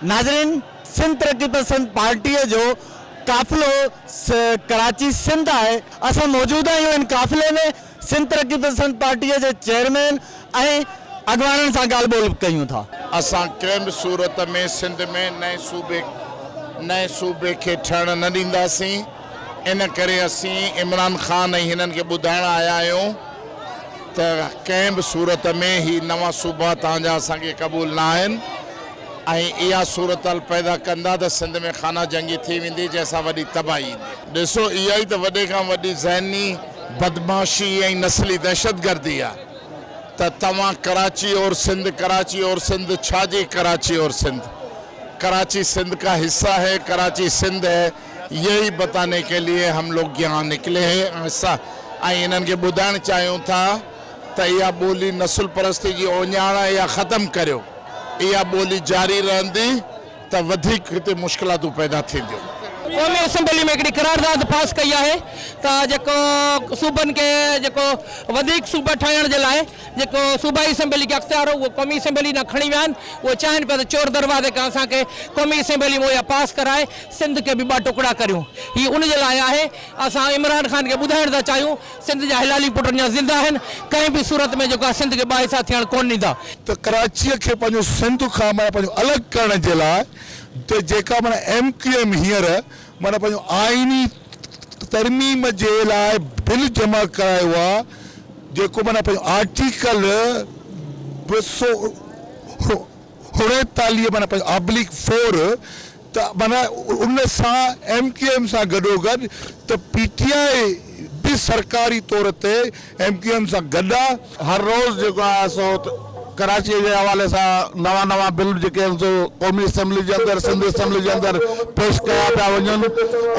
नाज़रीन, सिंध तरक्की पसंद पार्टी जो काफ़िलो कराची सिंध है। असां मौजूद आहियूं इन काफ़िले में सिंध तरक्की पसंद पार्टी के चेयरमैन ऐं अगवाननि सां ॻाल्हि ॿोल कयूं था। असां कंहिं बि सूरत में सिंध में नए सूबे के ठहण न ॾींदासीं। इन करे असीं इमरान ख़ान ऐं हिननि खे ॿुधाइण आया आहियूं त कंहिं बि सूरत में ही नवां सूबा तव्हांजा असांखे क़बूल न आहिनि ऐं इहा सूरत पैदा कंदा त सिंध में खाना जंगी थी वेंदी, जंहिंसां वॾी तबाही ईंदी। ॾिसो, इहा ई त वॾे खां वॾी ज़हनी बदमाशी ऐं नस्ली दहशतगर्दी आहे त तव्हां कराची और सिंध छाजी कराची और सिंध? कराची सिंध का हिस्सा है, कराची सिंध है। यही बताने के लिए हम लोग यहाँ निकले हैं। ऐसा इन्हनि खे ॿुधाइण चाहियूं था त इहा ॿोली नस्ल परस्ती जी ओञाण इहा ख़तमु करियो। इहा ॿोली जारी रहंदी त वधीक हिते मुश्किलातूं पैदा थींदियूं। कौमी असेंबली में हिकिड़ी करारदाद पास कई है त जेको सूबनि के जेको वधीक सूबा ठाहिण जे लाइ जेको सूबाई असेंबली के अख़्तियार हो उहो कौमी असेंबली न खणी विया आहिनि। उहे चाहिनि पिया त चोर दरवाज़े खां असांखे कौमी असेंबली में पास कराए सिंध के भी 2 टुकड़ा करियूं। ही उन जे लाइ आहे। असां इमरान ख़ान के ॿुधाइण था चाहियूं सिंध जा हिलाली पुट अञा ज़िंदा आहिनि। कंहिं बि सूरत में जेको सिंध के 2 हिसा थियण कोन ॾींदा। त कराचीअ खे पंहिंजो सिंध खां पंहिंजो अलॻि करण जे लाइ त जेका MQM हींअर पंहिंजो आइनी तरमीम जे लाइ बिल जमा करायो आहे, जेको पंहिंजो आर्टिकल 239 /4 त उन सां MQM सां गॾोगॾु त PTI भी सरकारी तौर ते MQM सां गॾु आहे। हर रोज़ जेको आहे सो कराची के हवाले से नवा बिल जेके कौमी असेंबली के अंदर सिंध असेंबली के अंदर पेश कया पिया वञनि।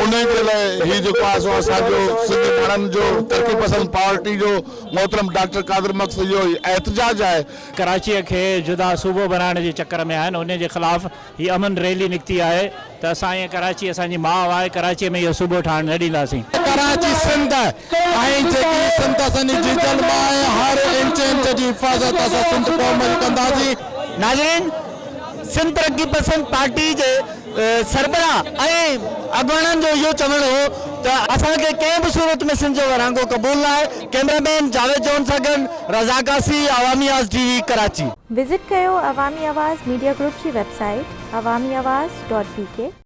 उन जे लाइ ही जेको आहे सो असांजो सिंध माण्हुनि जो तरक्की पसंद पार्टी जो मोहतरम डॉक्टर कादिर मक़सद जो एहतजाज है। कराची के जुदा सूबो बनाने के चक्कर में आहिनि। उन के खिलाफ ही अमन रैली निकती है त असां कराची असांजी माउ आहे, कराची में इहो सूबो ठाहिण न ॾींदासीं। कराची सिंध ऐं जेकी सिंध असांजी जीतल मां आहे, हर इंच जी हिफ़ाज़त असां सिंध क़ौम जी कंदासीं। नाज़रीन, सिंध तरक्की पसंद पार्टी के सरबराह ऐं अगवाननि जो इहो चवणु हो त असांखे कंहिं बि सूरत में सिंध जो विरहाङो क़बूल न आहे। कैमरामैन जावेद जॉन सां गॾु रज़ा कासी, अवामी आवाज़ TV, कराची। विज़िट कयो अवामी आवाज़ मीडिया ग्रुप की वेबसाइट awamiawaz.pk।